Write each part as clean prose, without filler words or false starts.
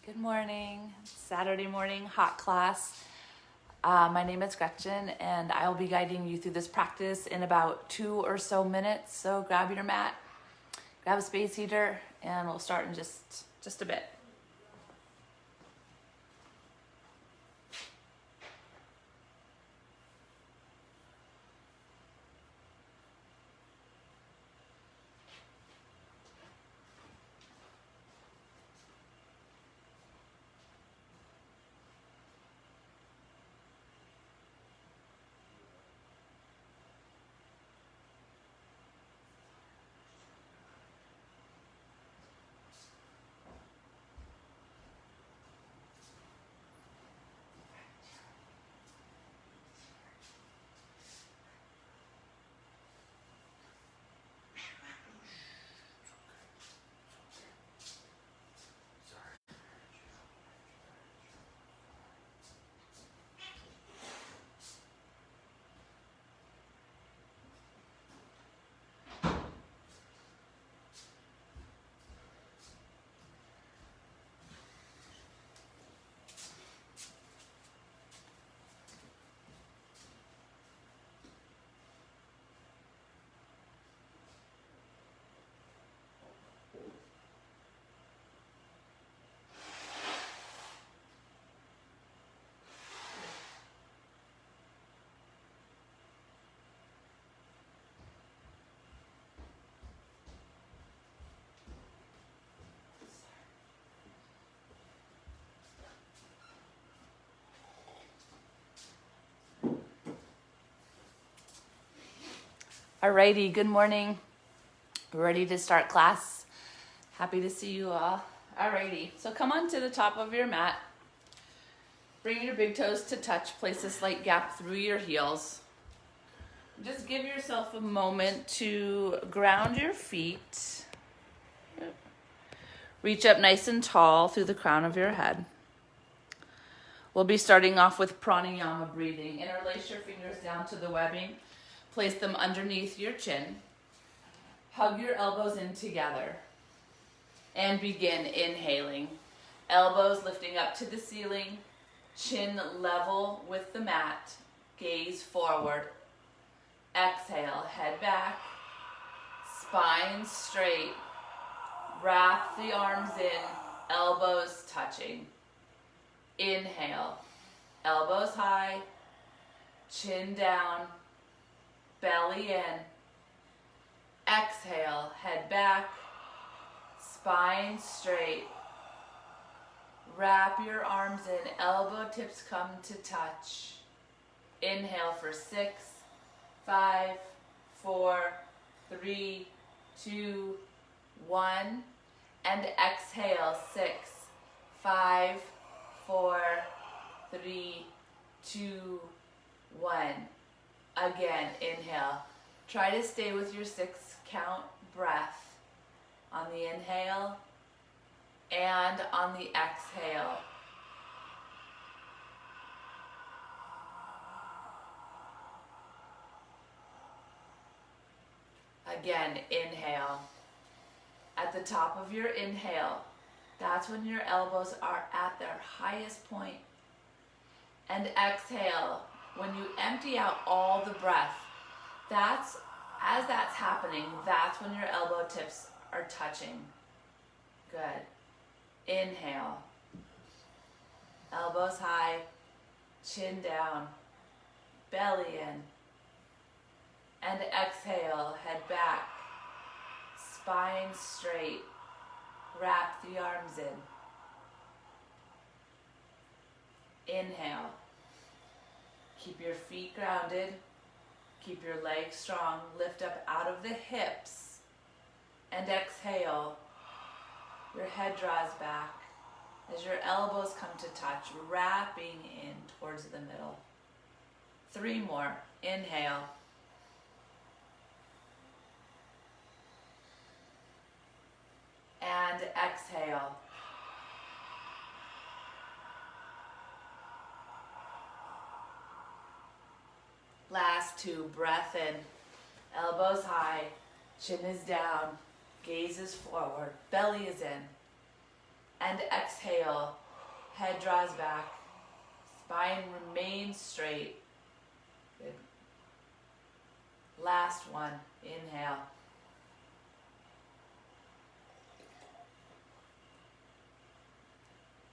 Good morning. Saturday morning hot class. My name is Gretchen and I will be guiding you through this practice in about 2 or so minutes. So grab your mat, grab a space heater, and we'll start in just a bit. Alrighty, good morning. We're ready to start class. Happy to see you all. Alrighty, so come on to the top of your mat. Bring your big toes to touch. Place a slight gap through your heels. Just give yourself a moment to ground your feet. Reach up nice and tall through the crown of your head. We'll be starting off with Pranayama Breathing. Interlace your fingers down to the webbing. Place them underneath your chin. Hug your elbows in together. And begin inhaling. Elbows lifting up to the ceiling. Chin level with the mat. Gaze forward. Exhale, head back. Spine straight. Wrap the arms in. Elbows touching. Inhale. Elbows high. Chin down. Belly in. Exhale, head back, spine straight. Wrap your arms in, elbow tips come to touch. Inhale for 6, 5, 4, 3, 2, 1. And exhale, 6, 5, 4, 3, 2, 1. Again, inhale. Try to stay with your 6 count breath on the inhale and on the exhale. Again, inhale. At the top of your inhale, that's when your elbows are at their highest point. And exhale. When you empty out all the breath, as that's happening, that's when your elbow tips are touching. Good. Inhale. Elbows high, chin down, belly in. And exhale, head back, spine straight, wrap the arms in. Inhale. Keep your feet grounded, keep your legs strong, lift up out of the hips, and exhale. Your head draws back as your elbows come to touch, wrapping in towards the middle. 3 more. Inhale. And exhale. Last 2, breath in, elbows high, chin is down, gaze is forward, belly is in. And exhale, head draws back, spine remains straight. Good. Last one, inhale.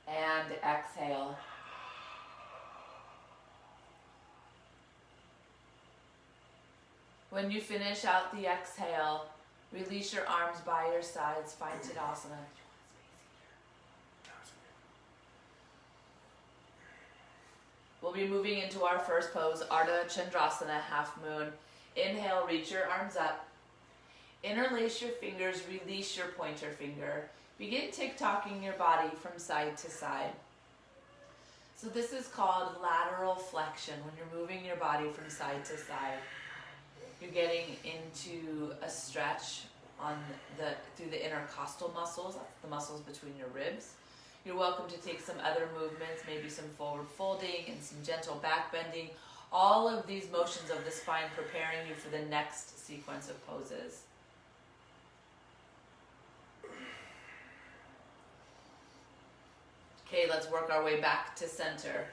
And exhale. When you finish out the exhale, release your arms by your sides, find Tadasana. We'll be moving into our first pose, Ardha Chandrasana, half moon. Inhale, reach your arms up. Interlace your fingers, release your pointer finger. Begin tick-tocking your body from side to side. So this is called lateral flexion, when you're moving your body from side to side. You're getting into a stretch through the intercostal muscles, that's the muscles between your ribs. You're welcome to take some other movements, maybe some forward folding and some gentle back bending. All of these motions of the spine preparing you for the next sequence of poses. Okay, let's work our way back to center.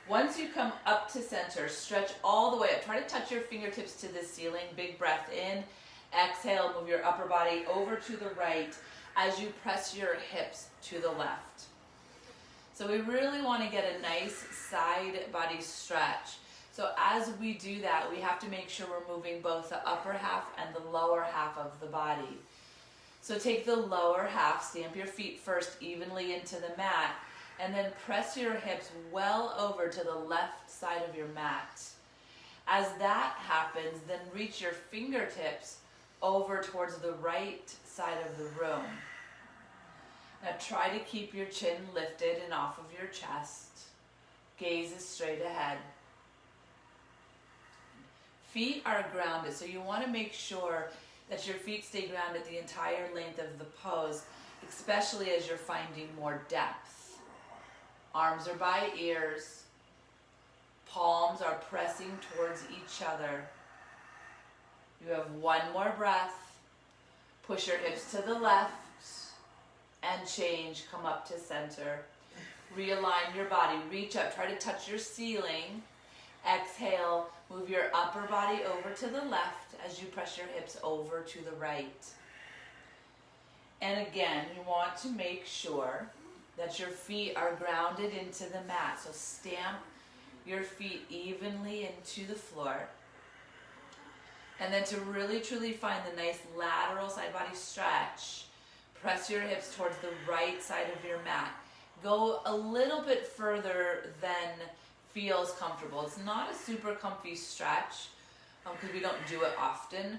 Once you come up to center, stretch all the way up. Try to touch your fingertips to the ceiling. Big breath in. Exhale, move your upper body over to the right as you press your hips to the left. So we really want to get a nice side body stretch. So as we do that, we have to make sure we're moving both the upper half and the lower half of the body. So take the lower half, stamp your feet first evenly into the mat, and then press your hips well over to the left side of your mat. As that happens, then reach your fingertips over towards the right side of the room. Now try to keep your chin lifted and off of your chest. Gaze is straight ahead. Feet are grounded, so you want to make sure that your feet stay grounded the entire length of the pose, especially as you're finding more depth. Arms are by ears. Palms are pressing towards each other. You have one more breath. Push your hips to the left and change. Come up to center. Realign your body. Reach up. Try to touch your ceiling. Exhale. Move your upper body over to the left as you press your hips over to the right. And again, you want to make sure that your feet are grounded into the mat. So stamp your feet evenly into the floor. And then to really truly find the nice lateral side body stretch, press your hips towards the right side of your mat. Go a little bit further than feels comfortable. It's not a super comfy stretch because we don't do it often.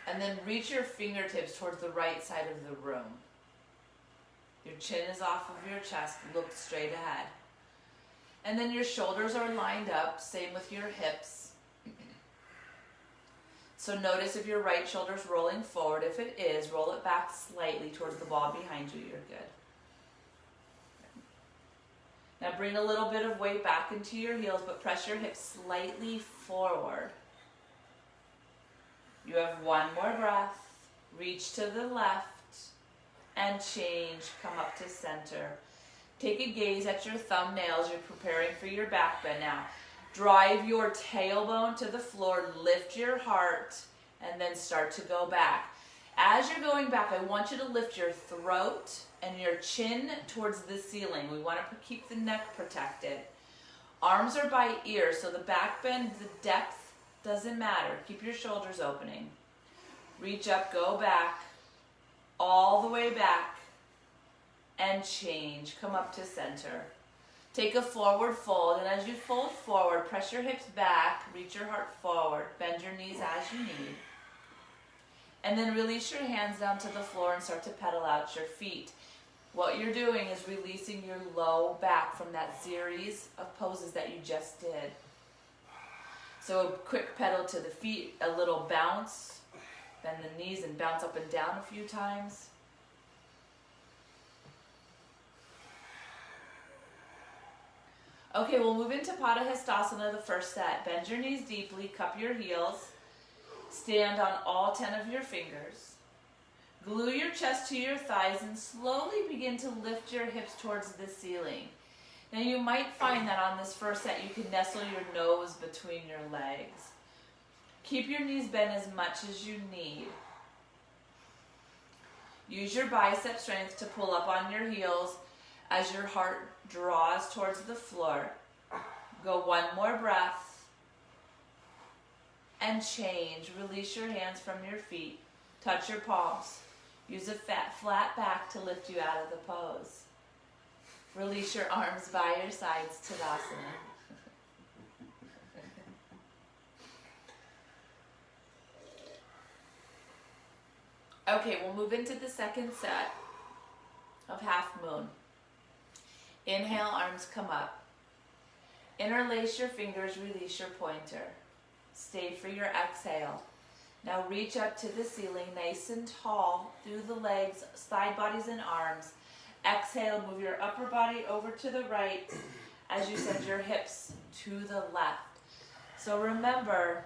And then reach your fingertips towards the right side of the room. Your chin is off of your chest, look straight ahead. And then your shoulders are lined up, same with your hips. So notice if your right shoulder's rolling forward. If it is, roll it back slightly towards the wall behind you. You're good. Now bring a little bit of weight back into your heels, but press your hips slightly forward. You have one more breath. Reach to the left and change. Come up to center. Take a gaze at your thumbnails. You're preparing for your back bend now. Drive your tailbone to the floor, lift your heart, and then start to go back. As you're going back, I want you to lift your throat and your chin towards the ceiling. We want to keep the neck protected. Arms are by ear, so the back bend, the depth doesn't matter. Keep your shoulders opening. Reach up, go back, all the way back, and change. Come up to center. Take a forward fold, and as you fold forward, press your hips back, reach your heart forward, bend your knees as you need. And then release your hands down to the floor and start to pedal out your feet. What you're doing is releasing your low back from that series of poses that you just did. So a quick pedal to the feet, a little bounce, bend the knees and bounce up and down a few times. Okay, we'll move into podHot, the first set. Bend your knees deeply, cup your heels, stand on all 10 of your fingers. Glue your chest to your thighs and slowly begin to lift your hips towards the ceiling. Now you might find that on this first set you can nestle your nose between your legs. Keep your knees bent as much as you need. Use your bicep strength to pull up on your heels as your heart draws towards the floor. Go one more breath and change. Release your hands from your feet. Touch your palms. Use a flat back to lift you out of the pose. Release your arms by your sides, Tadasana. Okay, we'll move into the second set of half moon. Inhale, arms come up. Interlace your fingers, release your pointer. Stay for your exhale. Now reach up to the ceiling, nice and tall, through the legs, side bodies and arms. Exhale, move your upper body over to the right as you send your hips to the left. So remember,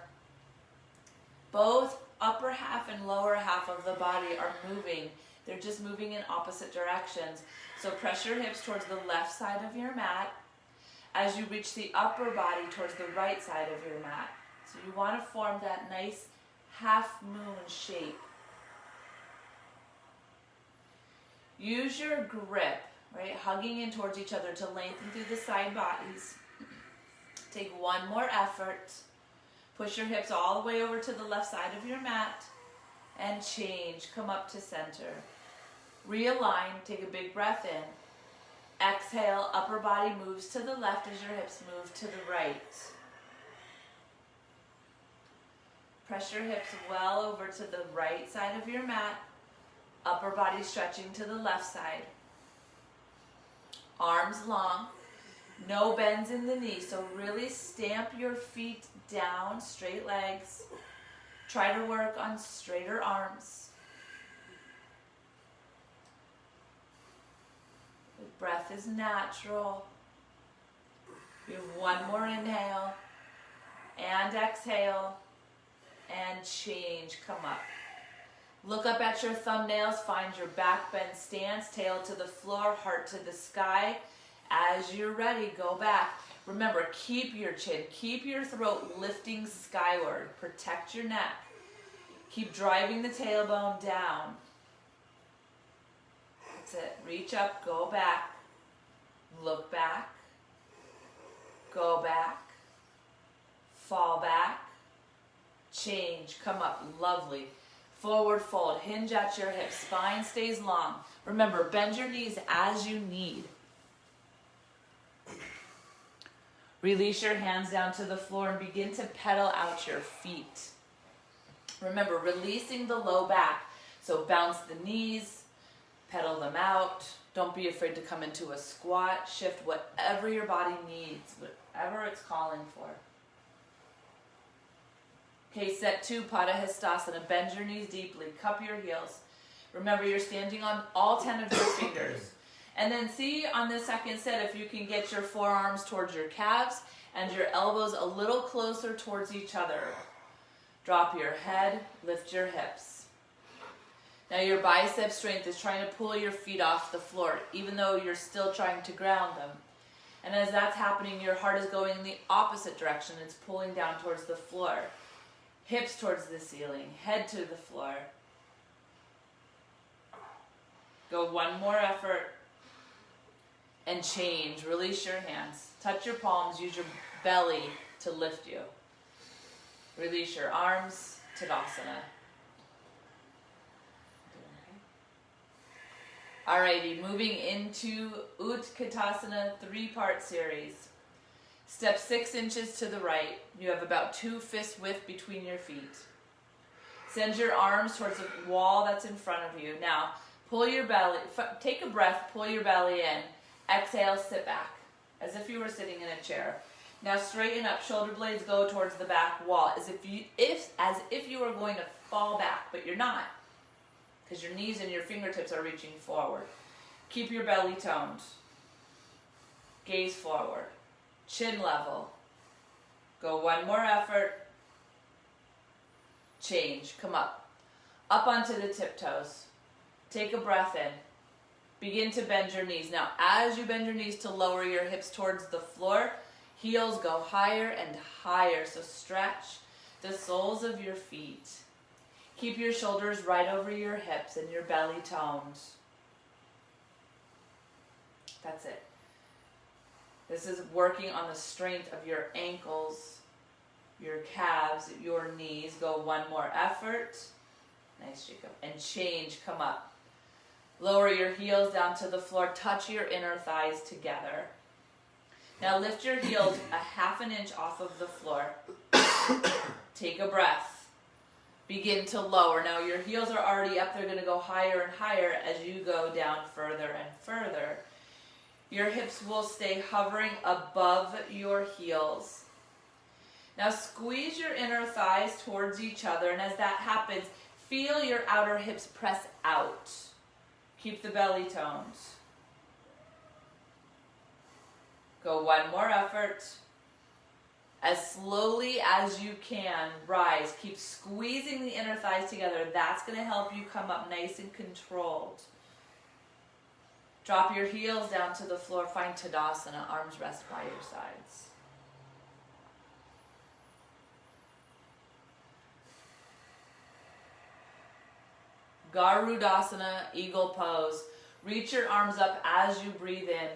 both upper half and lower half of the body are moving. They're just moving in opposite directions. So press your hips towards the left side of your mat as you reach the upper body towards the right side of your mat. So you want to form that nice half moon shape. Use your grip, right? Hugging in towards each other to lengthen through the side bodies. Take one more effort. Push your hips all the way over to the left side of your mat and change. Come up to center. Realign. Take a big breath in. Exhale. Upper body moves to the left as your hips move to the right. Press your hips well over to the right side of your mat. Upper body stretching to the left side. Arms long. No bends in the knees, so really stamp your feet down, straight legs. Try to work on straighter arms. The breath is natural. You have one more inhale and exhale and change. Come up. Look up at your thumbnails, find your back bend stance, tail to the floor, heart to the sky. As you're ready, go back. Remember, keep your chin, keep your throat lifting skyward. Protect your neck. Keep driving the tailbone down. That's it. Reach up, go back. Look back. Go back. Fall back. Change. Come up. Lovely. Forward fold. Hinge at your hips. Spine stays long. Remember, bend your knees as you need. Release your hands down to the floor and begin to pedal out your feet. Remember, releasing the low back. So bounce the knees, pedal them out. Don't be afraid to come into a squat. Shift whatever your body needs, whatever it's calling for. Okay, set 2, podHot. Bend your knees deeply, cup your heels. Remember, you're standing on all 10 of your fingers. And then see on the second set if you can get your forearms towards your calves and your elbows a little closer towards each other. Drop your head, lift your hips. Now your bicep strength is trying to pull your feet off the floor, even though you're still trying to ground them. And as that's happening, your heart is going in the opposite direction. It's pulling down towards the floor. Hips towards the ceiling, head to the floor. Go one more effort. And change. Release your hands. Touch your palms. Use your belly to lift you. Release your arms. Tadasana. Alrighty, moving into Utkatasana 3-part series. Step 6 inches to the right. You have about 2 fist width between your feet. Send your arms towards the wall that's in front of you. Now, pull your belly. Take a breath. Pull your belly in. Exhale, sit back, as if you were sitting in a chair. Now straighten up, shoulder blades go towards the back wall, as if you were going to fall back, but you're not, because your knees and your fingertips are reaching forward. Keep your belly toned. Gaze forward. Chin level. Go one more effort. Change, come up. Up onto the tiptoes. Take a breath in. Begin to bend your knees. Now, as you bend your knees to lower your hips towards the floor, heels go higher and higher. So stretch the soles of your feet. Keep your shoulders right over your hips and your belly toned. That's it. This is working on the strength of your ankles, your calves, your knees. Go one more effort. Nice, Jacob. And change, come up. Lower your heels down to the floor. Touch your inner thighs together. Now lift your heels a half an inch off of the floor. Take a breath. Begin to lower. Now your heels are already up. They're going to go higher and higher as you go down further and further. Your hips will stay hovering above your heels. Now squeeze your inner thighs towards each other, and as that happens, feel your outer hips press out. Keep the belly toned. Go one more effort. As slowly as you can, rise. Keep squeezing the inner thighs together. That's going to help you come up nice and controlled. Drop your heels down to the floor. Find Tadasana. Arms rest by your sides. Garudasana, eagle pose. Reach your arms up as you breathe in.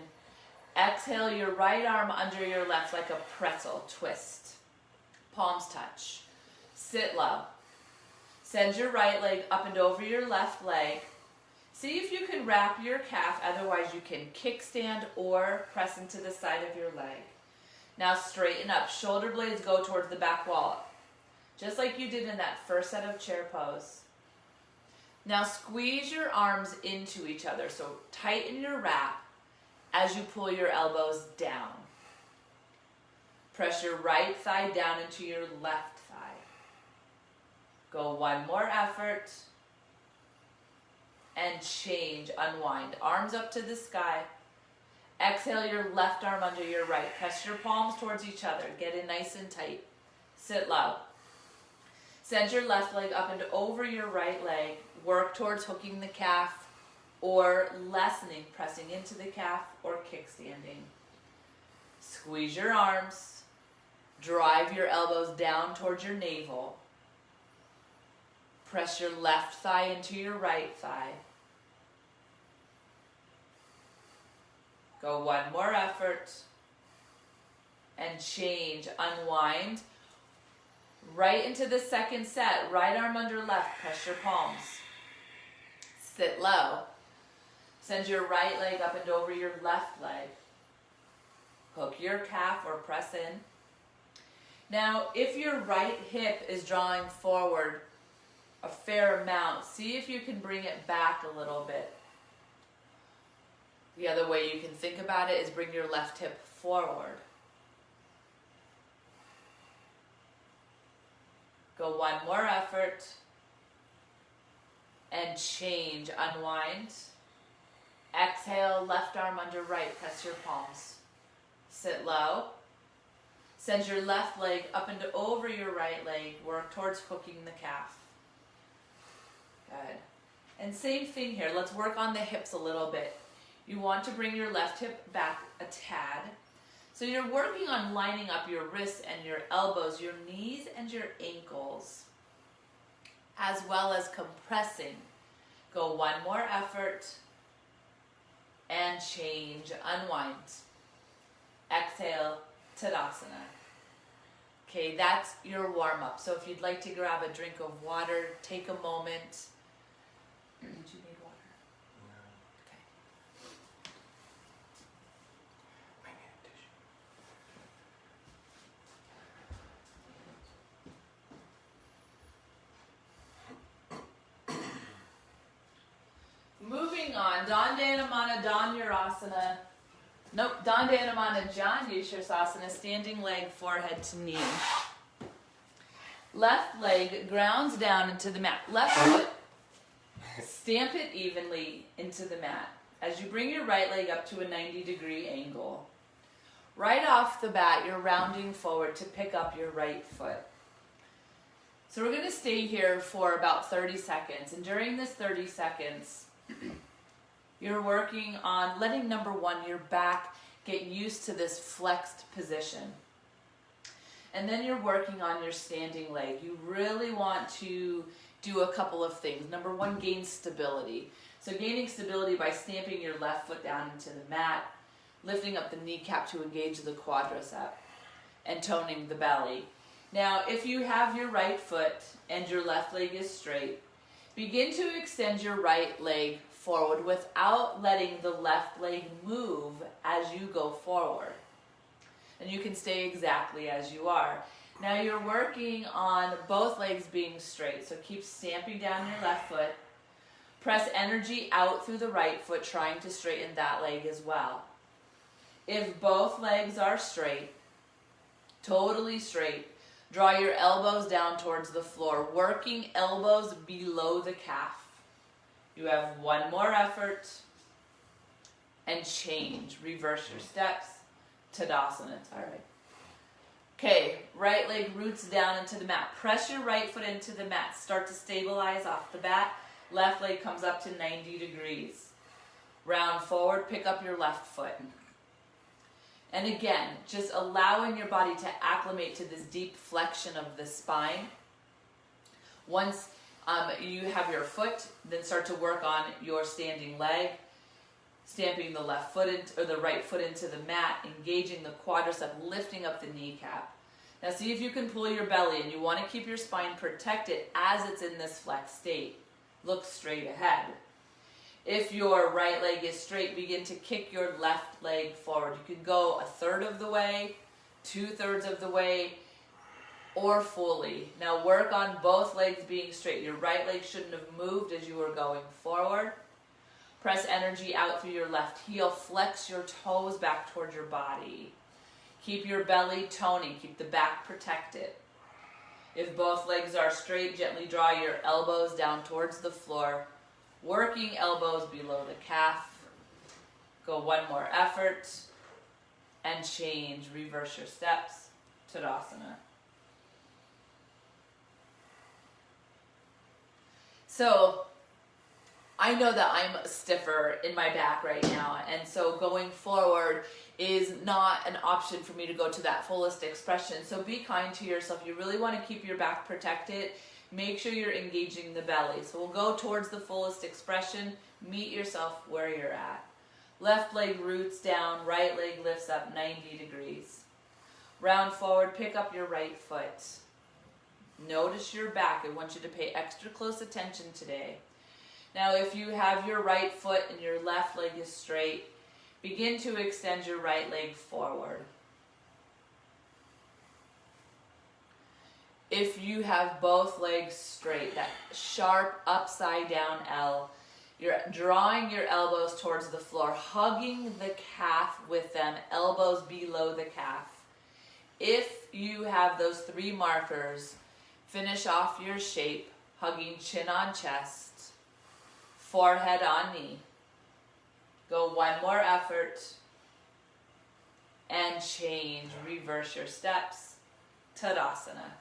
Exhale your right arm under your left like a pretzel. Twist. Palms touch. Sit low. Send your right leg up and over your left leg. See if you can wrap your calf, otherwise you can kickstand or press into the side of your leg. Now straighten up. Shoulder blades go towards the back wall, just like you did in that first set of chair pose. Now squeeze your arms into each other. So tighten your wrap as you pull your elbows down. Press your right thigh down into your left thigh. Go one more effort. And change, unwind. Arms up to the sky. Exhale your left arm under your right. Press your palms towards each other. Get in nice and tight. Sit low. Send your left leg up and over your right leg. Work towards hooking the calf or lessening, pressing into the calf or kickstanding. Squeeze your arms. Drive your elbows down towards your navel. Press your left thigh into your right thigh. Go one more effort. And change, unwind. Right into the second set. Right arm under left. Press your palms. Sit low. Send your right leg up and over your left leg. Hook your calf or press in. Now, if your right hip is drawing forward a fair amount, see if you can bring it back a little bit. The other way you can think about it is bring your left hip forward. Go one more effort. And change, unwind. Exhale, left arm under right, press your palms. Sit low. Send your left leg up and over your right leg, work towards hooking the calf. Good. And same thing here, let's work on the hips a little bit. You want to bring your left hip back a tad. So you're working on lining up your wrists and your elbows, your knees and your ankles, as well as compressing. Go one more effort and change, unwind. Exhale, Tadasana. Okay, that's your warm-up. So if you'd like to grab a drink of water, take a moment. Did you need water? No. Okay. I need a tissue. Moving on, Dandanamana Dhanurasana. Nope, Dandanamana Janushirsasana, standing leg, forehead to knee. Left leg grounds down into the mat. Left foot, stamp it evenly into the mat as you bring your right leg up to a 90-degree angle. Right off the bat, you're rounding forward to pick up your right foot. So we're going to stay here for about 30 seconds. And during this 30 seconds, You're working on letting, number one, your back get used to this flexed position. And then you're working on your standing leg. You really want to do a couple of things. Number one, gain stability. So gaining stability by stamping your left foot down into the mat, lifting up the kneecap to engage the quadricep, and toning the belly. Now, if you have your right foot and your left leg is straight, begin to extend your right leg forward without letting the left leg move as you go forward. And you can stay exactly as you are. Now you're working on both legs being straight, so keep stamping down your left foot. Press energy out through the right foot, trying to straighten that leg as well. If both legs are straight, totally straight, draw your elbows down towards the floor, working elbows below the calf. You have one more effort, and change. Reverse your steps. Tadasana. All right. Okay, right leg roots down into the mat. Press your right foot into the mat. Start to stabilize off the bat. Left leg comes up to 90 degrees. Round forward, pick up your left foot. And again, just allowing your body to acclimate to this deep flexion of the spine. Once you have your foot, then start to work on your standing leg, stamping the left foot or the right foot into the mat, engaging the quadricep, lifting up the kneecap. Now see if you can pull your belly, and you want to keep your spine protected as it's in this flexed state. Look straight ahead. If your right leg is straight, begin to kick your left leg forward. You can go 1/3 of the way, 2/3 of the way, or fully. Now work on both legs being straight. Your right leg shouldn't have moved as you were going forward. Press energy out through your left heel. Flex your toes back towards your body. Keep your belly toning. Keep the back protected. If both legs are straight, gently draw your elbows down towards the floor, working elbows below the calf. Go one more effort, and change. Reverse your steps. Tadasana. So I know that I'm stiffer in my back right now, and so going forward is not an option for me to go to that fullest expression. So be kind to yourself. You really want to keep your back protected. Make sure you're engaging the belly. So we'll go towards the fullest expression. Meet yourself where you're at. Left leg roots down, right leg lifts up 90 degrees. Round forward, pick up your right foot. Notice your back. I want you to pay extra close attention today. Now if you have your right foot and your left leg is straight, begin to extend your right leg forward. If you have both legs straight, that sharp upside down L, you're drawing your elbows towards the floor, hugging the calf with them, elbows below the calf. If you have those 3 markers, finish off your shape, hugging chin on chest, forehead on knee. Go one more effort, and change. Reverse your steps. Tadasana.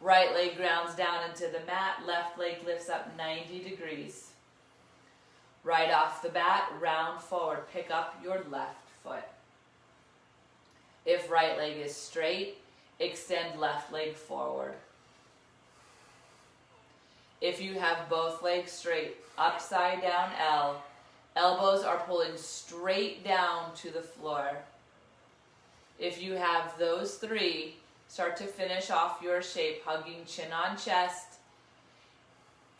Right leg grounds down into the mat, left leg lifts up 90 degrees. Right off the bat, round forward, pick up your left foot. If right leg is straight, extend left leg forward. If you have both legs straight, upside down L, elbows are pulling straight down to the floor. If you have those 3, start to finish off your shape, hugging chin on chest,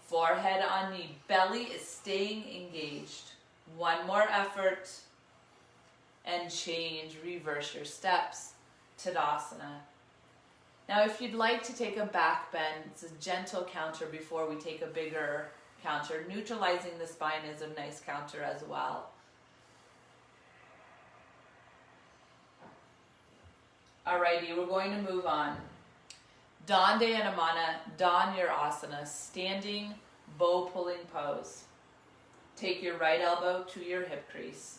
forehead on knee. Belly is staying engaged. One more effort, and change. Reverse your steps. Tadasana. Now if you'd like to take a back bend, it's a gentle counter before we take a bigger counter. Neutralizing the spine is a nice counter as well. Alrighty, we're going to move on. Dandayana, don your asana, standing bow pulling pose. Take your right elbow to your hip crease.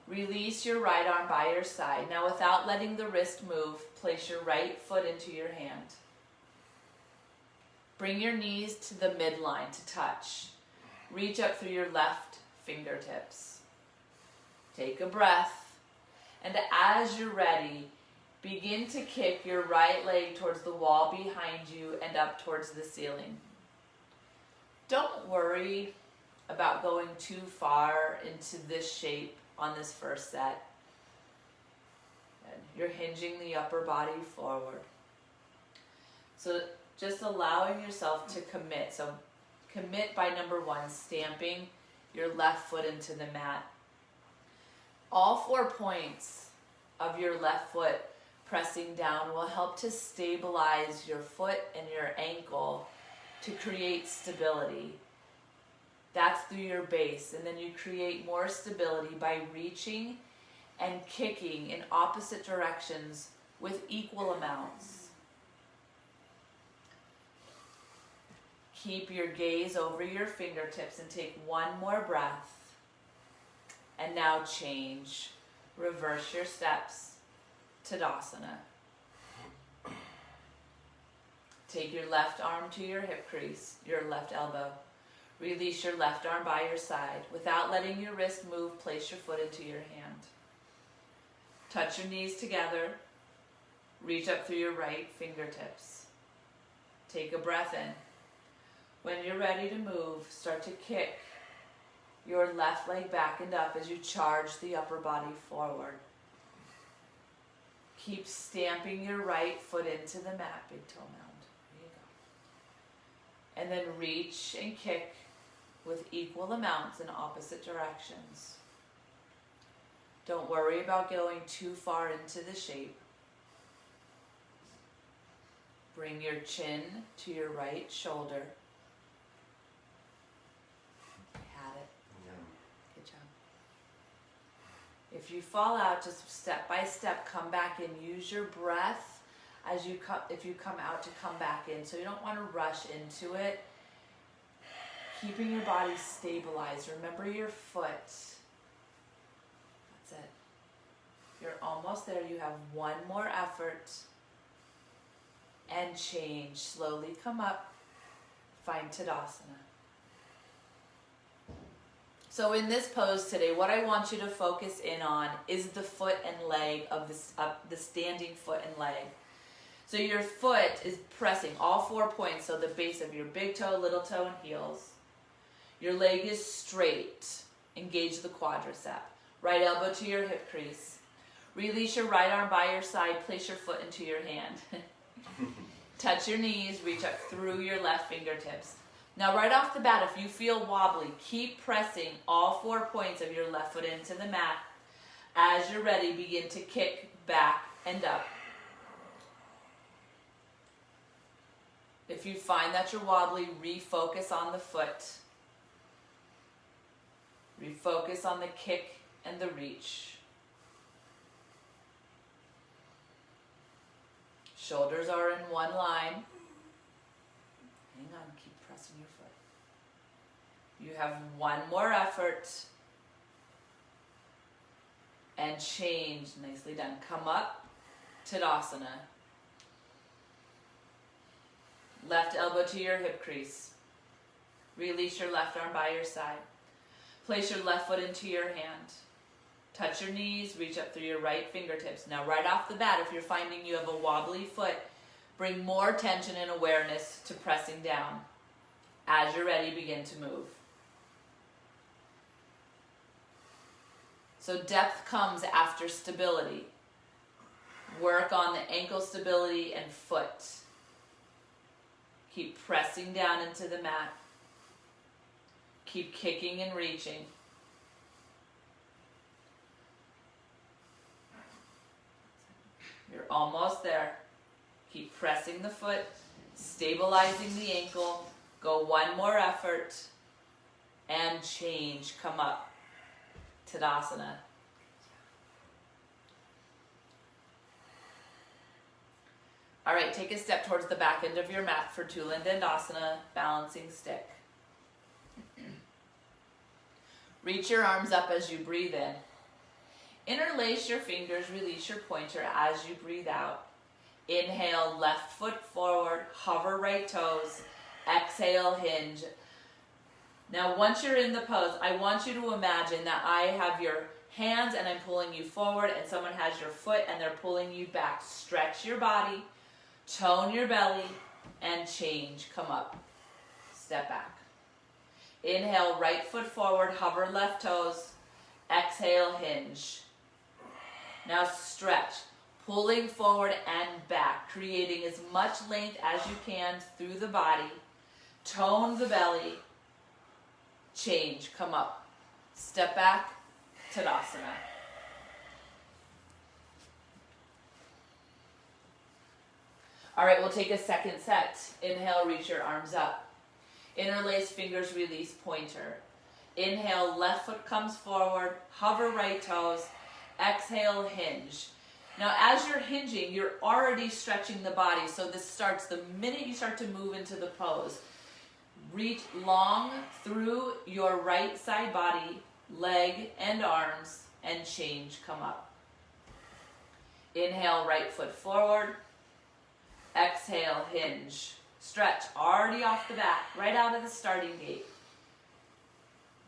Release your right arm by your side. Now without letting the wrist move, place your right foot into your hand. Bring your knees to the midline to touch. Reach up through your left fingertips. Take a breath, and as you're ready, begin to kick your right leg towards the wall behind you and up towards the ceiling. Don't worry about going too far into this shape on this first set. You're hinging the upper body forward. So just allowing yourself to commit. So commit by number 1, stamping your left foot into the mat. All 4 points of your left foot pressing down will help to stabilize your foot and your ankle to create stability. That's through your base. And then you create more stability by reaching and kicking in opposite directions with equal amounts. Keep your gaze over your fingertips and take one more breath. And now change. Reverse your steps. Tadasana. Take your left arm to your hip crease, your left elbow. Release your left arm by your side. Without letting your wrist move, place your foot into your hand. Touch your knees together. Reach up through your right fingertips. Take a breath in. When you're ready to move, start to kick your left leg back and up as you charge the upper body forward. Keep stamping your right foot into the mat, big toe mound. There you go. And then reach and kick with equal amounts in opposite directions. Don't worry about going too far into the shape. Bring your chin to your right shoulder. Had it. Good job. If you fall out, just step by step, come back in. Use your breath as you come, if you come out, to come back in. So you don't want to rush into it. Keeping your body stabilized. Remember your foot. That's it. You're almost there. You have one more effort. And change. Slowly come up. Find Tadasana. So in this pose today, what I want you to focus in on is the foot and leg of this, the standing foot and leg. So your foot is pressing all 4 points, so the base of your big toe, little toe, and heels. Your leg is straight. Engage the quadricep. Right elbow to your hip crease. Release your right arm by your side. Place your foot into your hand. Touch your knees. Reach up through your left fingertips. Now right off the bat, if you feel wobbly, keep pressing all 4 points of your left foot into the mat. As you're ready, begin to kick back and up. If you find that you're wobbly, refocus on the foot. Refocus on the kick and the reach. Shoulders are in one line. Hang on, keep pressing your foot. You have one more effort. And change. Nicely done. Come up. Tadasana. Left elbow to your hip crease. Release your left arm by your side. Place your left foot into your hand. Touch your knees, reach up through your right fingertips. Now right off the bat, if you're finding you have a wobbly foot, bring more tension and awareness to pressing down. As you're ready, begin to move. So depth comes after stability. Work on the ankle stability and foot. Keep pressing down into the mat. Keep kicking and reaching. You're almost there. Keep pressing the foot, stabilizing the ankle. Go one more effort and change. Come up. Tadasana. All right, take a step towards the back end of your mat for Tula Dandasana, balancing stick. Reach your arms up as you breathe in. Interlace your fingers, release your pointer as you breathe out. Inhale, left foot forward, hover right toes, Exhale, hinge. Now once you're in the pose, I want you to imagine that I have your hands and I'm pulling you forward, and someone has your foot and they're pulling you back. Stretch your body, tone your belly, and change. Come up. Step back. Inhale, right foot forward, hover left toes. Exhale, hinge. Now stretch, pulling forward and back, creating as much length as you can through the body. Tone the belly. Change. Come up. Step back. Tadasana. All right, we'll take a second set. Inhale, reach your arms up. Interlace fingers, release pointer. Inhale, left foot comes forward, hover right toes. Exhale, hinge. Now as you're hinging, you're already stretching the body, so this starts the minute you start to move into the pose. Reach long through your right side body, leg and arms, and change. Come up. Inhale, right foot forward. Exhale, hinge. Stretch, already off the bat, right out of the starting gate.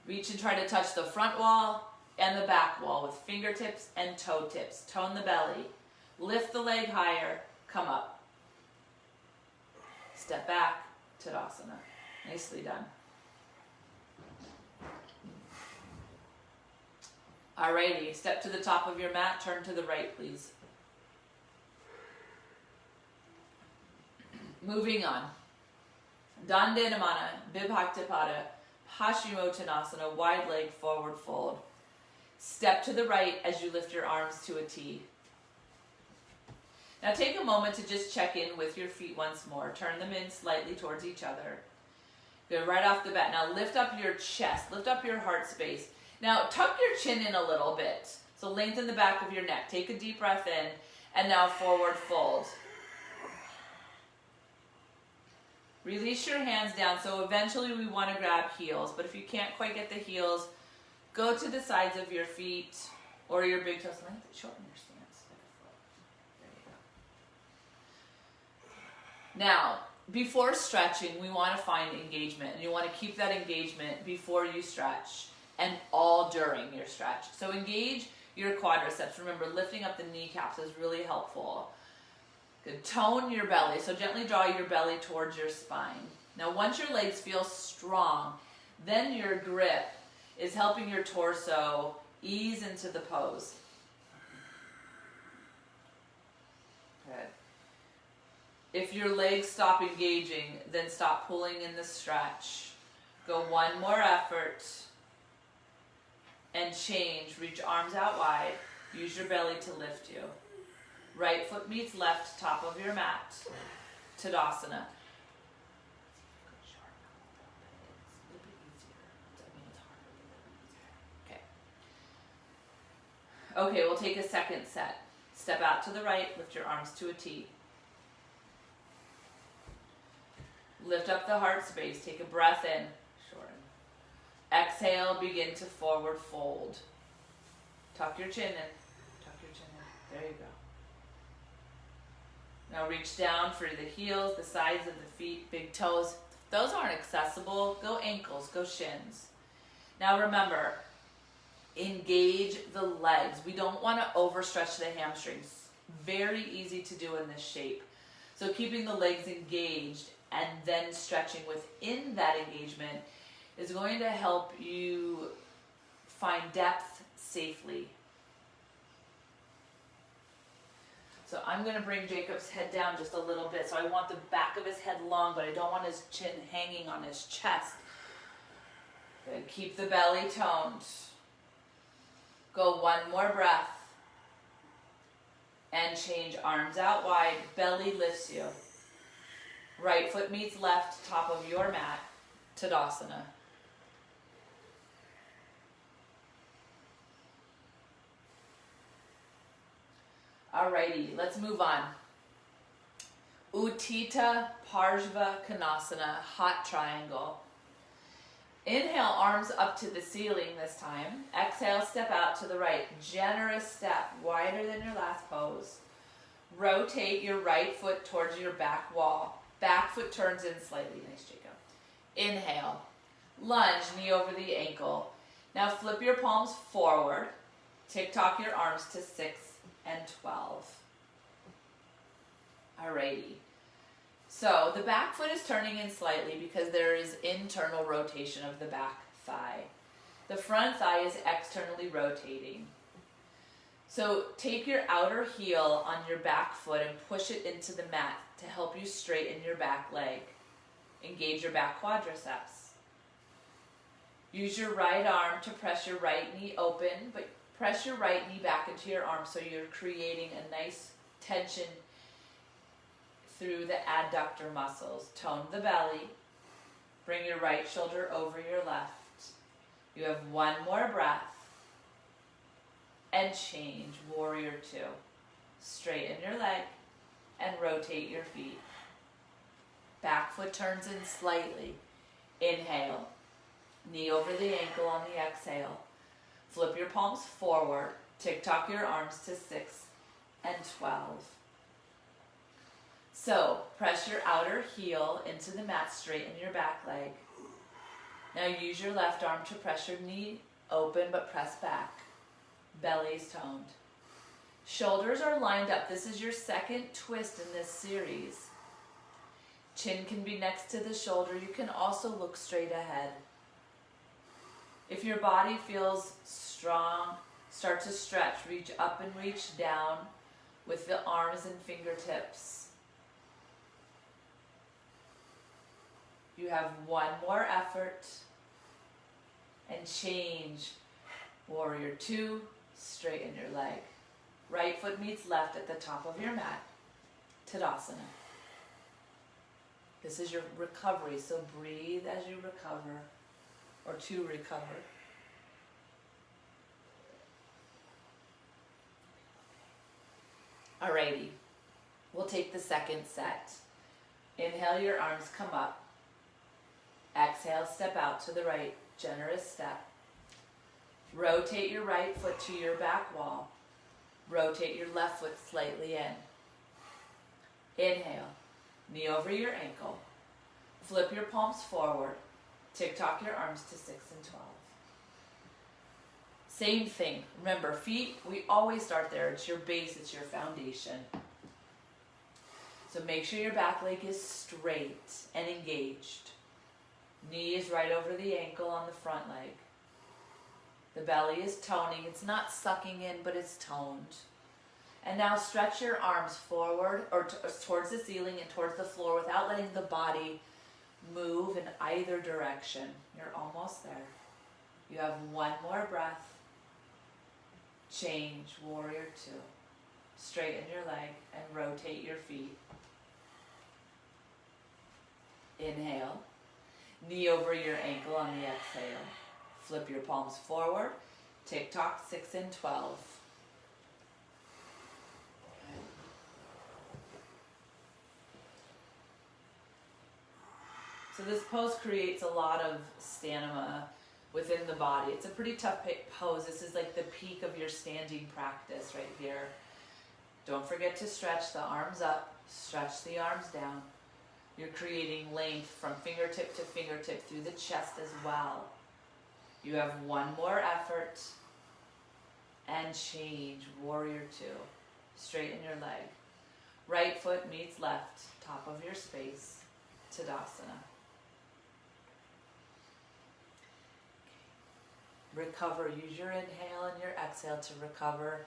Reach and try to touch the front wall and the back wall with fingertips and toe tips. Tone the belly. Lift the leg higher. Come up. Step back. Tadasana. Nicely done. Alrighty, step to the top of your mat. Turn to the right, please. Moving on. Dandinamana, Bibhaktipada, Paschimottanasana, wide leg forward fold. Step to the right as you lift your arms to a T. Now take a moment to just check in with your feet once more. Turn them in slightly towards each other. Good, right off the bat. Now lift up your chest, lift up your heart space. Now tuck your chin in a little bit. So lengthen the back of your neck. Take a deep breath in, and now forward fold. Release your hands down. So eventually we want to grab heels, but if you can't quite get the heels, go to the sides of your feet or your big toes. Shorten your stance. There you go. Now, before stretching, we want to find engagement, and you want to keep that engagement before you stretch and all during your stretch. So engage your quadriceps. Remember, lifting up the kneecaps is really helpful. Good. Tone your belly. So gently draw your belly towards your spine. Now, once your legs feel strong, then your grip is helping your torso ease into the pose. Good. If your legs stop engaging, then stop pulling in the stretch. Go one more effort and change. Reach arms out wide. Use your belly to lift you. Right foot meets left, top of your mat. Tadasana. Okay, we'll take a second set. Step out to the right, lift your arms to a T. Lift up the heart space, take a breath in, shorten. Exhale, begin to forward fold. Tuck your chin in, tuck your chin in, there you go. Now reach down for the heels, the sides of the feet, big toes. If those aren't accessible, go ankles, go shins. Now remember, engage the legs. We don't want to overstretch the hamstrings. Very easy to do in this shape. So keeping the legs engaged and then stretching within that engagement is going to help you find depth safely. So I'm going to bring Jacob's head down just a little bit. So I want the back of his head long, but I don't want his chin hanging on his chest. Good. Keep the belly toned. Go one more breath. And change, arms out wide, belly lifts you. Right foot meets left, top of your mat, Tadasana. Alrighty, let's move on. Uttita Parshva Konasana, hot triangle. Inhale, arms up to the ceiling this time. Exhale, step out to the right. Generous step, wider than your last pose. Rotate your right foot towards your back wall. Back foot turns in slightly. Nice, Jacob. Inhale. Lunge, knee over the ankle. Now flip your palms forward. Tick-tock your arms to 6 and 12. Alrighty. So the back foot is turning in slightly because there is internal rotation of the back thigh. The front thigh is externally rotating. So take your outer heel on your back foot and push it into the mat to help you straighten your back leg. Engage your back quadriceps. Use your right arm to press your right knee open, but press your right knee back into your arm so you're creating a nice tension through the adductor muscles. Tone the belly. Bring your right shoulder over your left. You have one more breath. And change, warrior two. Straighten your leg and rotate your feet. Back foot turns in slightly. Inhale. Knee over the ankle on the exhale. Flip your palms forward. Tick-tock your arms to 6 and 12. So, press your outer heel into the mat, straighten your back leg. Now use your left arm to press your knee open but press back. Belly's toned. Shoulders are lined up. This is your second twist in this series. Chin can be next to the shoulder. You can also look straight ahead. If your body feels strong, start to stretch. Reach up and reach down with the arms and fingertips. You have one more effort. And change. Warrior two. Straighten your leg. Right foot meets left at the top of your mat. Tadasana. This is your recovery, so breathe as you recover, or to recover. Alrighty, we'll take the second set. Inhale, your arms come up. Exhale, step out to the right, generous step. Rotate your right foot to your back wall. Rotate your left foot slightly in. Inhale, knee over your ankle. Flip your palms forward. Tick-tock your arms to 6 and 12. Same thing. Remember, feet, we always start there. It's your base, it's your foundation. So make sure your back leg is straight and engaged. Knee is right over the ankle on the front leg. The belly is toning. It's not sucking in, but it's toned. And now stretch your arms forward or towards the ceiling and towards the floor without letting the body move in either direction. You're almost there. You have one more breath. Change, warrior two. Straighten your leg and rotate your feet. Inhale. Knee over your ankle on the exhale. Flip your palms forward. Tick-tock 6 and 12. So this pose creates a lot of stamina within the body. It's a pretty tough pose. This is like the peak of your standing practice right here. Don't forget to stretch the arms up, stretch the arms down. You're creating length from fingertip to fingertip through the chest as well. You have one more effort and change, warrior two. Straighten your leg. Right foot meets left, top of your space, Tadasana. Recover, use your inhale and your exhale to recover,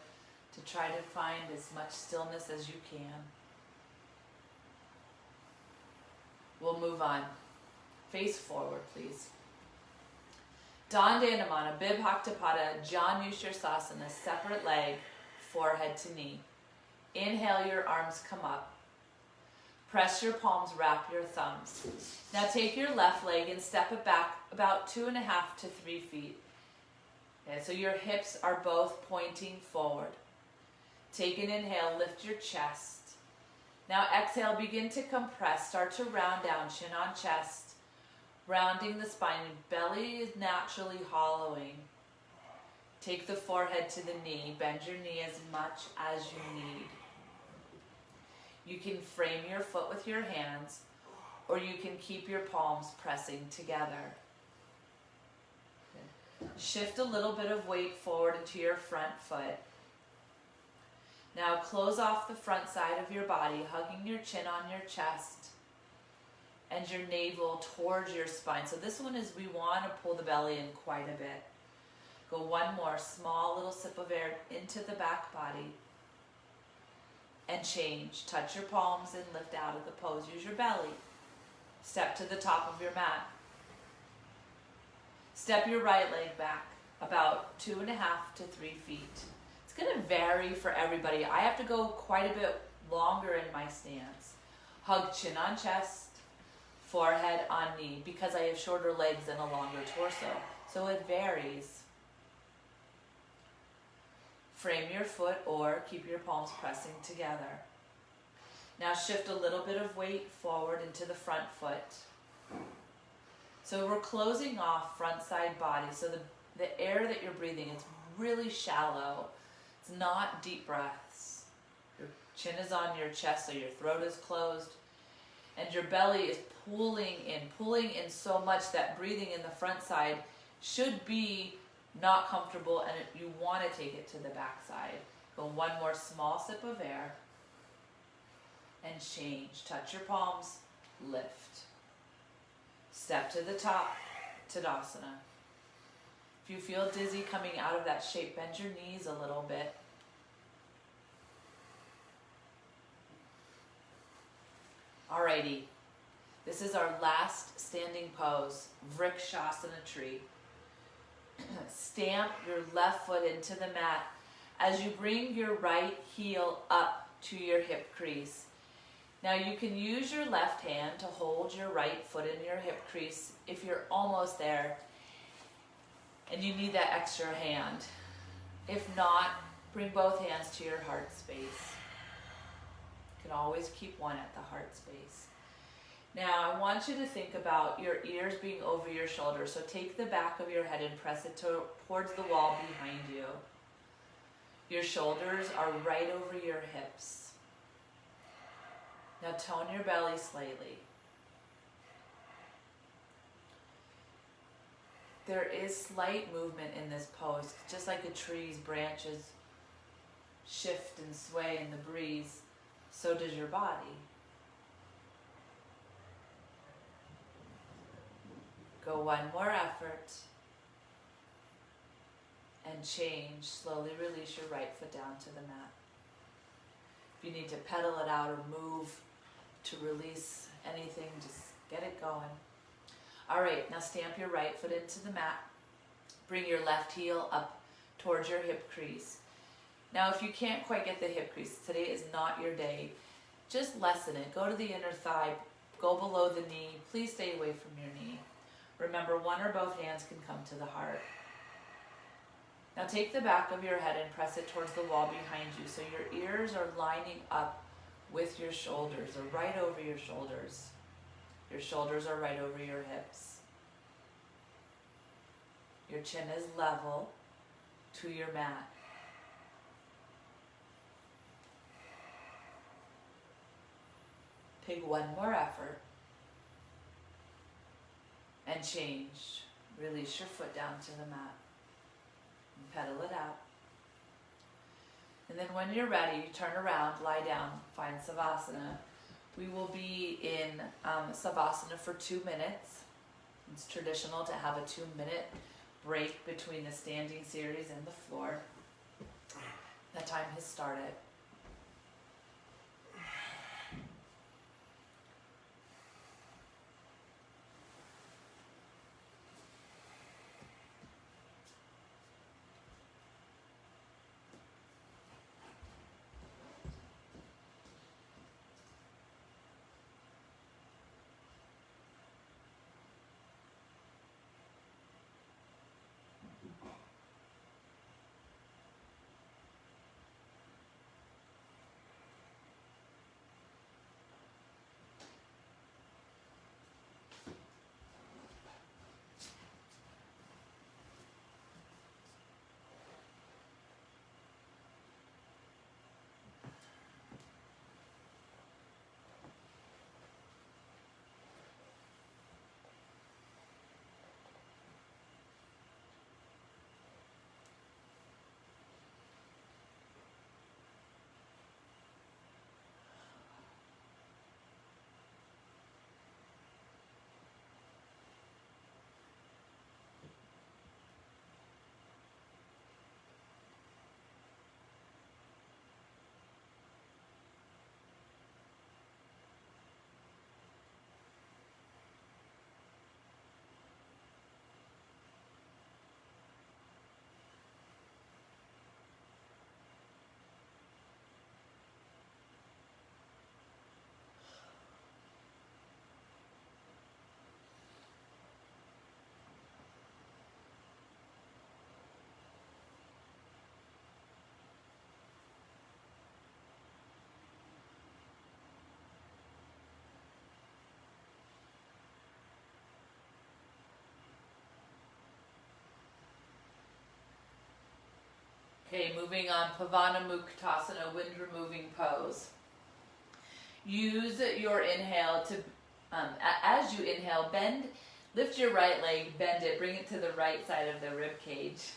to try to find as much stillness as you can. We'll move on. Face forward, please. Dandayamana, Bibhaktapada, Janusharsasana, separate leg, forehead to knee. Inhale, your arms come up. Press your palms, wrap your thumbs. Now take your left leg and step it back about 2.5 to 3 feet. Okay, so your hips are both pointing forward. Take an inhale, lift your chest. Now exhale, begin to compress. Start to round down, chin on chest. Rounding the spine, belly is naturally hollowing. Take the forehead to the knee. Bend your knee as much as you need. You can frame your foot with your hands, or you can keep your palms pressing together. Shift a little bit of weight forward into your front foot. Now close off the front side of your body, hugging your chin on your chest and your navel towards your spine. So this one is, we want to pull the belly in quite a bit. Go one more small little sip of air into the back body and change. Touch your palms and lift out of the pose. Use your belly. Step to the top of your mat. Step your right leg back about 2.5 to 3 feet. It's going to vary for everybody. I have to go quite a bit longer in my stance. Hug chin on chest, forehead on knee, because I have shorter legs and a longer torso. So it varies. Frame your foot or keep your palms pressing together. Now shift a little bit of weight forward into the front foot. So we're closing off front side body. So the air that you're breathing, it's really shallow. It's not deep breaths. Your chin is on your chest, so your throat is closed. And your belly is pulling in so much that breathing in the front side should be not comfortable, and you want to take it to the back side. Go one more small sip of air and change. Touch your palms, lift. Step to the top, Tadasana. If you feel dizzy coming out of that shape, bend your knees a little bit. Alrighty, this is our last standing pose, Vrikshasana tree. Stamp your left foot into the mat as you bring your right heel up to your hip crease. Now you can use your left hand to hold your right foot in your hip crease if you're almost there and you need that extra hand. If not, bring both hands to your heart space. You can always keep one at the heart space. Now I want you to think about your ears being over your shoulders. So take the back of your head and press it towards the wall behind you. Your shoulders are right over your hips. Now tone your belly slightly. There is slight movement in this pose, just like a tree's branches shift and sway in the breeze, so does your body. Go one more effort and change. Slowly release your right foot down to the mat. If you need to pedal it out or move to release anything, just get it going. All right, now stamp your right foot into the mat. Bring your left heel up towards your hip crease. Now if you can't quite get the hip crease, today is not your day. Just lessen it. Go to the inner thigh, go below the knee. Please stay away from your knee. Remember, one or both hands can come to the heart. Now take the back of your head and press it towards the wall behind you so your ears are lining up with your shoulders, or right over your shoulders. Your shoulders are right over your hips. Your chin is level to your mat. Take one more effort and change. Release your foot down to the mat and pedal it out. And then when you're ready, you turn around, lie down, find Savasana. We will be in Savasana for 2 minutes. It's traditional to have a 2-minute break between the standing series and the floor. That time has started. Okay, moving on, Pavano Mutasa, wind removing pose. Use your inhale to, as you inhale, lift your right leg, bend it, bring it to the right side of the rib cage.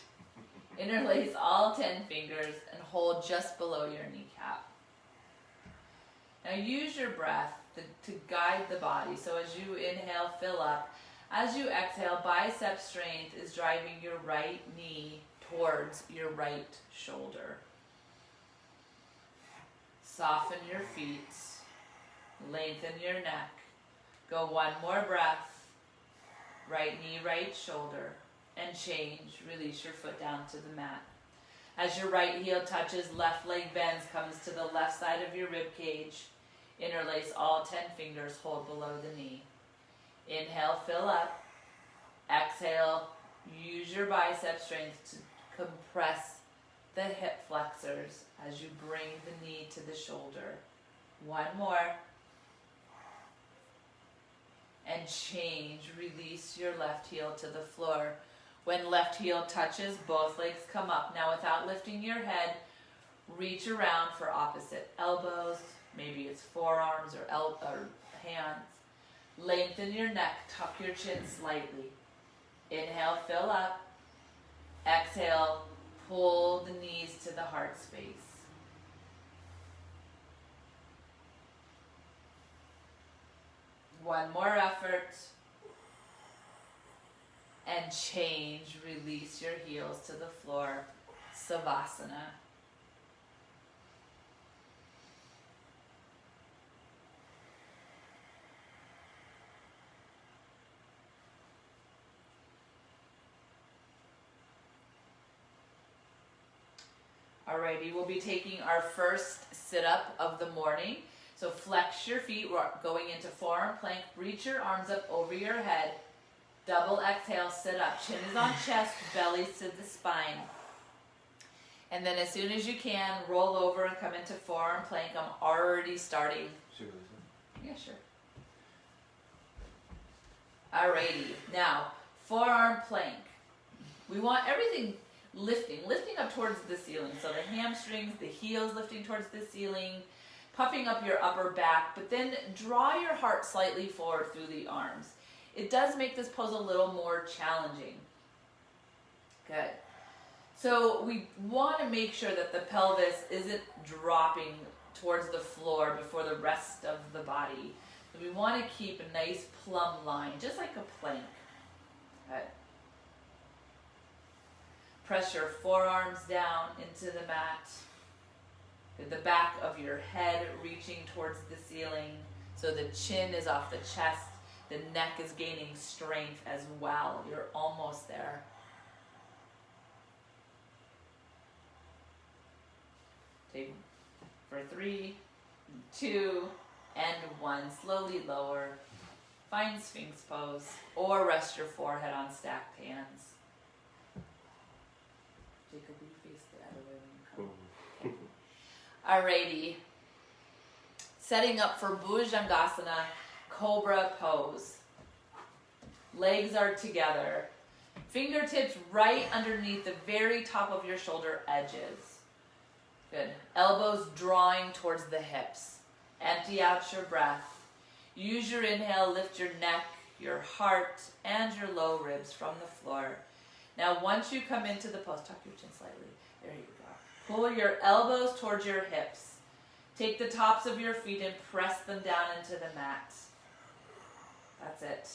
Interlace all 10 fingers and hold just below your kneecap. Now use your breath to guide the body. So as you inhale, fill up. As you exhale, bicep strength is driving your right knee towards your right shoulder. Soften your feet. Lengthen your neck. Go one more breath. Right knee, right shoulder. And change. Release your foot down to the mat. As your right heel touches, left leg bends, comes to the left side of your rib cage. Interlace all 10 fingers, hold below the knee. Inhale, fill up. Exhale, use your bicep strength to compress the hip flexors as you bring the knee to the shoulder. One more. And change. Release your left heel to the floor. When left heel touches, both legs come up. Now without lifting your head, reach around for opposite elbows. Maybe it's forearms or hands. Lengthen your neck, tuck your chin slightly. Inhale, fill up. Exhale, pull the knees to the heart space. One more effort. And change, release your heels to the floor. Savasana. Alrighty, we'll be taking our first sit-up of the morning. So flex your feet, we're going into forearm plank, reach your arms up over your head, double exhale, sit up, chin is on chest, belly's to the spine. And then as soon as you can, roll over and come into forearm plank. I'm already starting. Yeah, sure. Alrighty, now, forearm plank. We want everything lifting up towards the ceiling. So the hamstrings, the heels lifting towards the ceiling, puffing up your upper back, but then draw your heart slightly forward through the arms. It does make this pose a little more challenging. Good. So we want to make sure that the pelvis isn't dropping towards the floor before the rest of the body. So we want to keep a nice plumb line, just like a plank. Good. Press your forearms down into the mat. With the back of your head reaching towards the ceiling. So the chin is off the chest. The neck is gaining strength as well. You're almost there. Take for 3, 2, and 1. Slowly lower. Find Sphinx pose. Or rest your forehead on stacked hands. Jacob, will you face the other way when you come? Alrighty. Setting up for Bhujangasana, Cobra pose. Legs are together. Fingertips right underneath the very top of your shoulder edges. Good. Elbows drawing towards the hips. Empty out your breath. Use your inhale, lift your neck, your heart, and your low ribs from the floor. Now once you come into the pose, tuck your chin slightly. There you go. Pull your elbows towards your hips. Take the tops of your feet and press them down into the mat. That's it.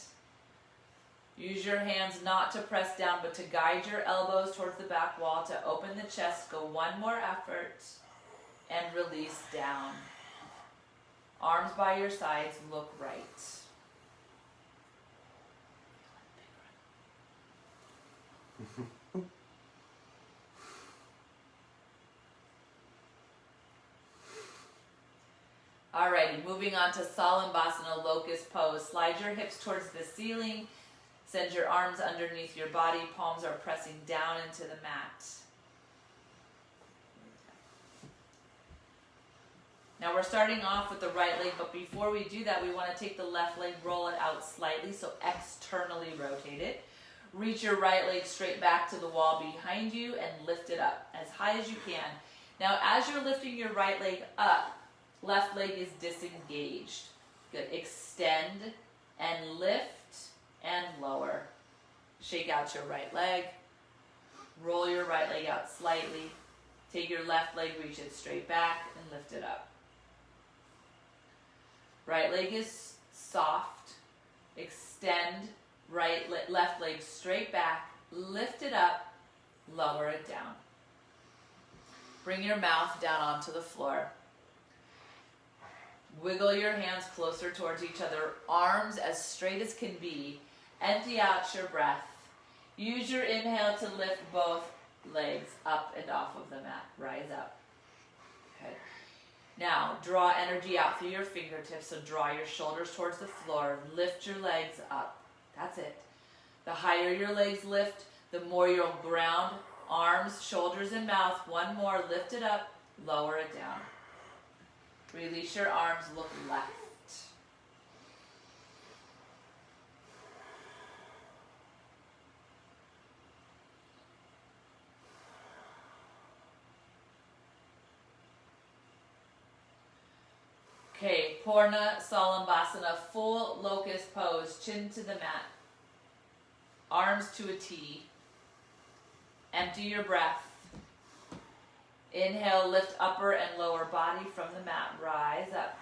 Use your hands not to press down, but to guide your elbows towards the back wall to open the chest. Go one more effort and release down. Arms by your sides, look right. Alrighty, moving on to Salambasana, Locust pose. Slide your hips towards the ceiling. Send your arms underneath your body. Palms are pressing down into the mat. Now we're starting off with the right leg, but before we do that, we want to take the left leg, roll it out slightly, so externally rotate it. Reach your right leg straight back to the wall behind you and lift it up as high as you can. Now, as you're lifting your right leg up, left leg is disengaged. Good. Extend and lift and lower. Shake out your right leg. Roll your right leg out slightly. Take your left leg, reach it straight back, and lift it up. Right leg is soft. Extend left leg straight back. Lift it up. Lower it down. Bring your mouth down onto the floor. Wiggle your hands closer towards each other. Arms as straight as can be. Empty out your breath. Use your inhale to lift both legs up and off of the mat. Rise up. Good. Now, draw energy out through your fingertips. So draw your shoulders towards the floor. Lift your legs up. That's it. The higher your legs lift, the more you'll ground. Arms, shoulders, and mouth. One more. Lift it up. Lower it down. Release your arms. Look left. Okay, Purna Salambasana, full locust pose, chin to the mat, arms to a T. Empty your breath. Inhale, lift upper and lower body from the mat. Rise up.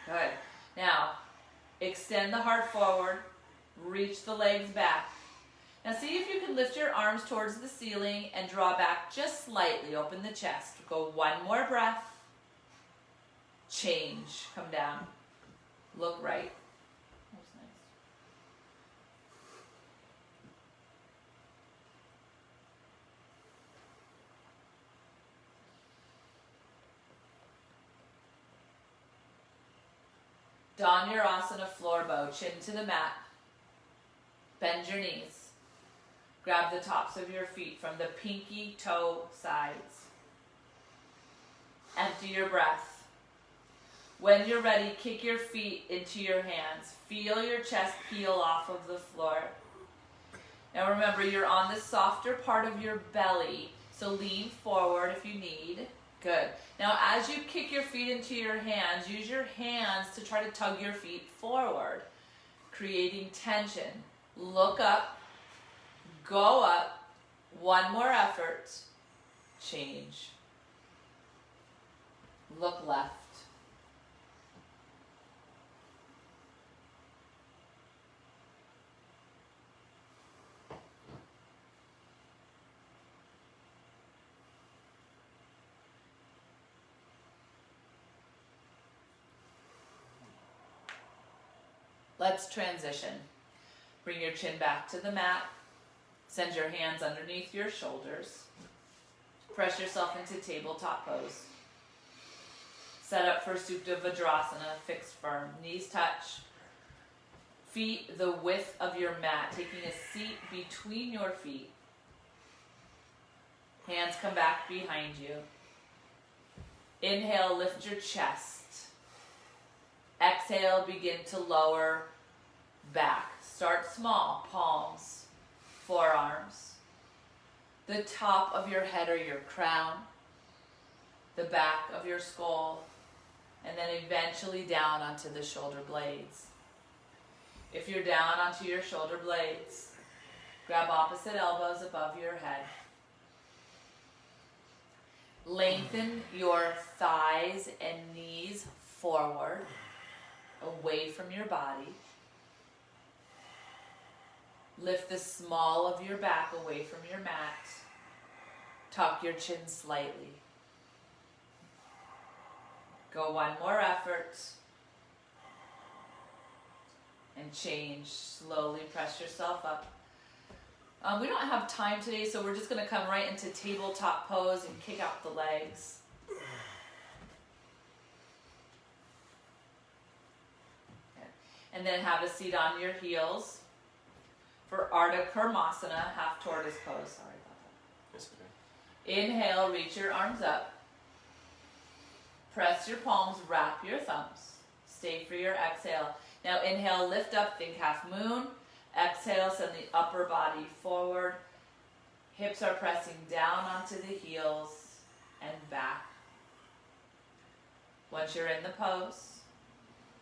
Good. Now, extend the heart forward. Reach the legs back. Now see if you can lift your arms towards the ceiling and draw back just slightly. Open the chest. Go one more breath. Change. Come down. Look right. That was nice. Don your asana floor bow, chin to the mat. Bend your knees. Grab the tops of your feet from the pinky toe sides. Empty your breath. When you're ready, kick your feet into your hands. Feel your chest peel off of the floor. Now remember, you're on the softer part of your belly, so lean forward if you need. Good. Now as you kick your feet into your hands, use your hands to try to tug your feet forward, creating tension. Look up, go up, one more effort, change. Look left. Let's transition. Bring your chin back to the mat. Send your hands underneath your shoulders. Press yourself into tabletop pose. Set up for Supta Vajrasana, fixed firm. Knees touch. Feet the width of your mat, taking a seat between your feet. Hands come back behind you. Inhale, lift your chest. Exhale, begin to lower back. Start small, palms, forearms. The top of your head or your crown, the back of your skull, and then eventually down onto the shoulder blades. If you're down onto your shoulder blades, grab opposite elbows above your head. Lengthen your thighs and knees forward, away from your body. Lift the small of your back away from your mat. Tuck your chin slightly. Go one more effort. And change. Slowly press yourself up. We don't have time today, so we're just going to come right into tabletop pose and kick out the legs. And then have a seat on your heels for Ardha Karmasana, half tortoise pose. Sorry about that. That's okay. Inhale, reach your arms up. Press your palms, wrap your thumbs. Stay for your exhale. Now inhale, lift up, think half moon. Exhale, send the upper body forward. Hips are pressing down onto the heels and back. Once you're in the pose,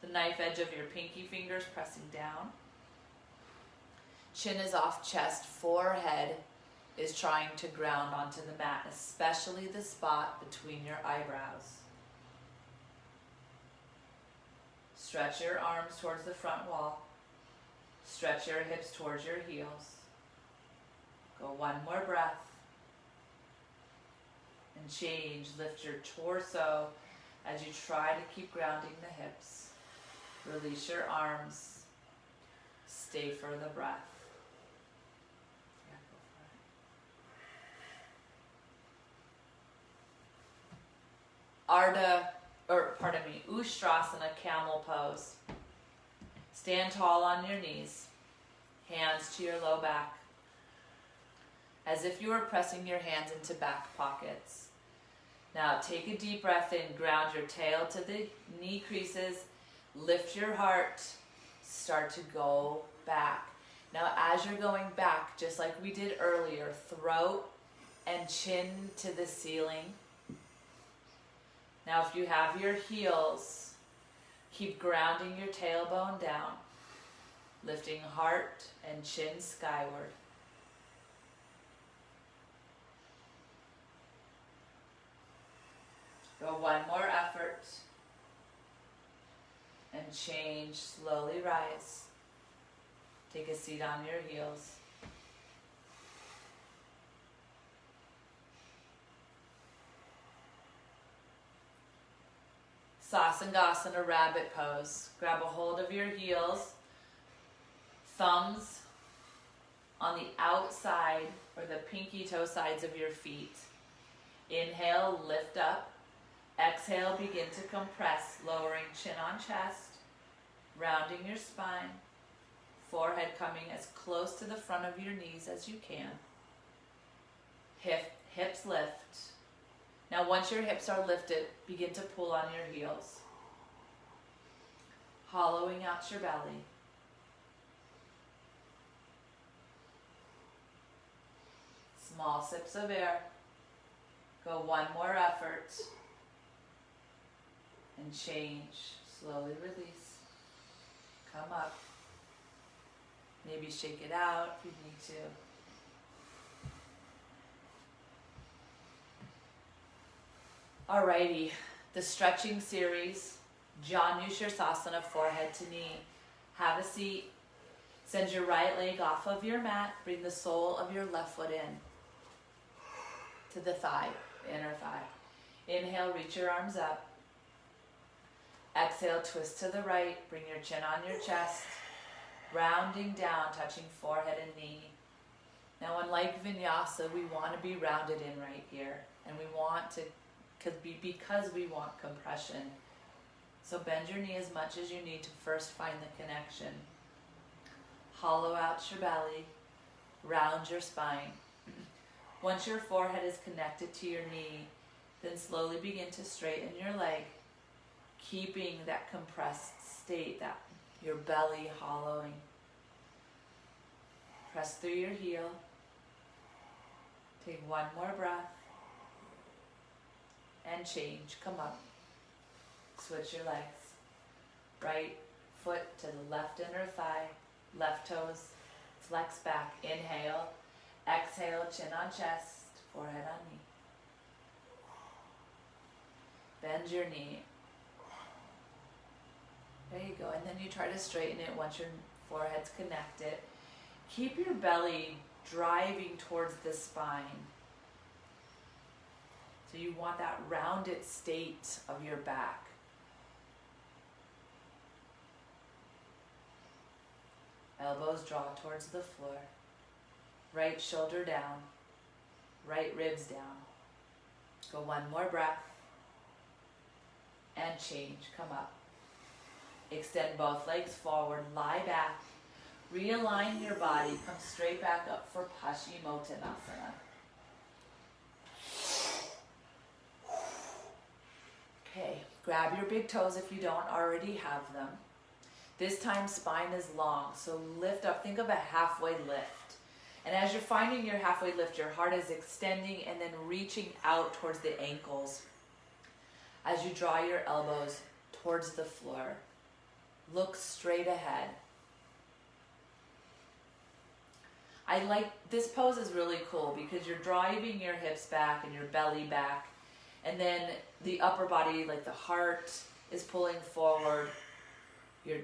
the knife edge of your pinky fingers pressing down. Chin is off chest, forehead is trying to ground onto the mat, especially the spot between your eyebrows. Stretch your arms towards the front wall. Stretch your hips towards your heels. Go one more breath. And change. Lift your torso as you try to keep grounding the hips. Release your arms. Stay for the breath. Yeah, go for it. Ustrasana, camel pose. Stand tall on your knees. Hands to your low back. As if you were pressing your hands into back pockets. Now take a deep breath in, ground your tail to the knee creases, lift your heart, start to go back. Now as you're going back, just like we did earlier, throat and chin to the ceiling. Now if you have your heels, keep grounding your tailbone down, lifting heart and chin skyward. Go one more effort and change, slowly rise. Take a seat on your heels. Sasangasana, rabbit pose. Grab a hold of your heels, thumbs on the outside or the pinky toe sides of your feet. Inhale, lift up. Exhale, begin to compress, lowering chin on chest, rounding your spine, forehead coming as close to the front of your knees as you can. Hips lift. Now once your hips are lifted, begin to pull on your heels, hollowing out your belly. Small sips of air. Go one more effort. And change. Slowly release. Come up. Maybe shake it out if you need to. Alrighty, the stretching series, Janu Shirsasana, forehead to knee. Have a seat. Send your right leg off of your mat. Bring the sole of your left foot in to the thigh, inner thigh. Inhale, reach your arms up. Exhale, twist to the right. Bring your chin on your chest. Rounding down, touching forehead and knee. Now, unlike vinyasa, we want to be rounded in right here. And we want to, because we want compression. So bend your knee as much as you need to first find the connection. Hollow out your belly. Round your spine. Once your forehead is connected to your knee, then slowly begin to straighten your leg, keeping that compressed state, that your belly hollowing. Press through your heel. Take one more breath. And change. Come up. Switch your legs. Right foot to the left inner thigh. Left toes flex back. Inhale. Exhale, chin on chest, forehead on knee. Bend your knee. There you go. And then you try to straighten it once your forehead's connected. Keep your belly driving towards the spine. So you want that rounded state of your back. Elbows draw towards the floor. Right shoulder down. Right ribs down. Go one more breath. And change. Come up. Extend both legs forward. Lie back. Realign your body. Come straight back up for Paschimottanasana. Okay. Grab your big toes if you don't already have them. This time spine is long, so lift up. Think of a halfway lift. And as you're finding your halfway lift, your heart is extending and then reaching out towards the ankles. As you draw your elbows towards the floor, look straight ahead. I like, this pose is really cool because you're driving your hips back and your belly back, and then the upper body, like the heart, is pulling forward. Your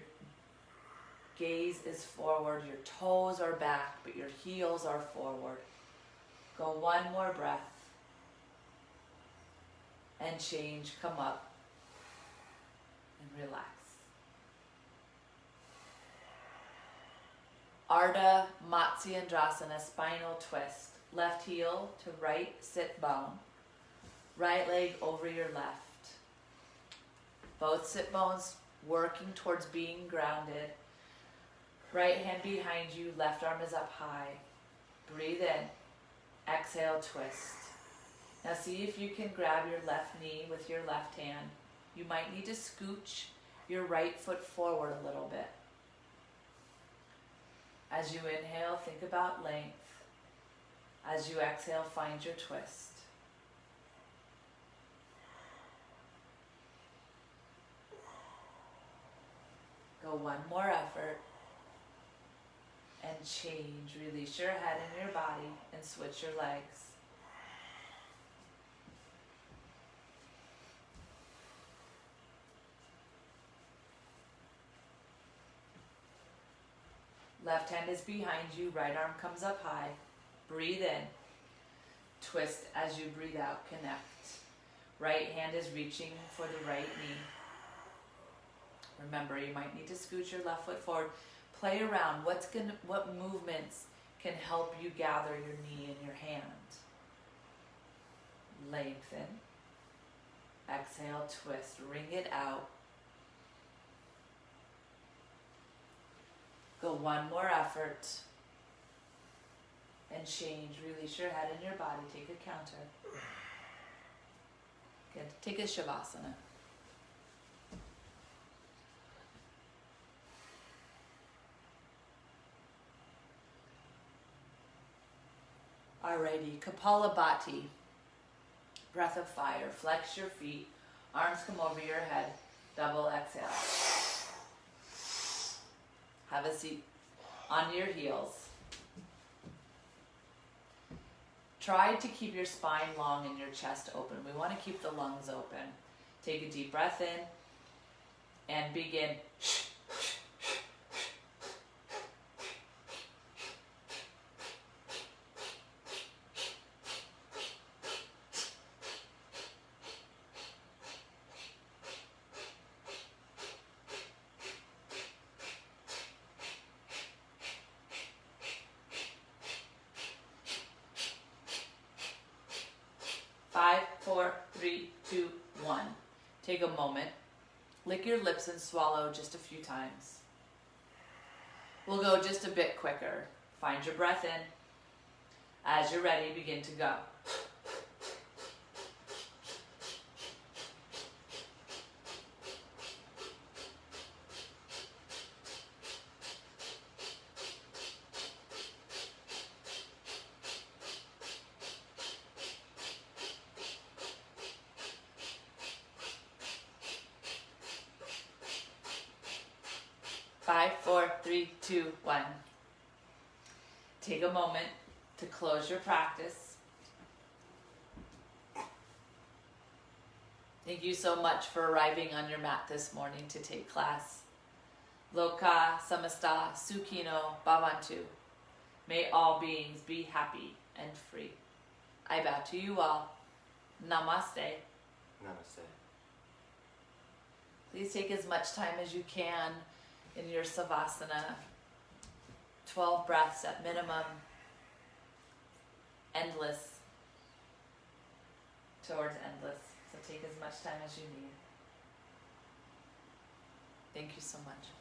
gaze is forward, your toes are back, but your heels are forward. Go one more breath. And change, come up and relax. Ardha Matsyendrasana, spinal twist. Left heel to right sit bone. Right leg over your left. Both sit bones working towards being grounded. Right hand behind you, left arm is up high. Breathe in. Exhale, twist. Now see if you can grab your left knee with your left hand. You might need to scooch your right foot forward a little bit. As you inhale, think about length. As you exhale, find your twist. Go one more effort. And change. Release your head and your body and switch your legs. Left hand is behind you, right arm comes up high. Breathe in. Twist as you breathe out, connect. Right hand is reaching for the right knee. Remember, you might need to scoot your left foot forward. Play around. What movements can help you gather your knee in your hand? Lengthen. Exhale, twist. Wring it out. Go one more effort. And change. Release your head and your body. Take a counter. Good. Take a Shavasana. Alrighty, Kapalabhati, breath of fire. Flex your feet, arms come over your head, double exhale. Have a seat on your heels. Try to keep your spine long and your chest open. We want to keep the lungs open. Take a deep breath in and begin. 5, 4, 3, 2, 1. Take a moment. Lick your lips and swallow just a few times. We'll go just a bit quicker. Find your breath in. As you're ready, begin to go. Five, 4, 3, 2, 1. Take a moment to close your practice. Thank you so much for arriving on your mat this morning to take class. Loka samasta sukhino bhavantu. May all beings be happy and free. I bow to you all. Namaste. Namaste. Please take as much time as you can in your savasana. 12 breaths at minimum. Endless towards endless. So take as much time as you need. Thank you so much.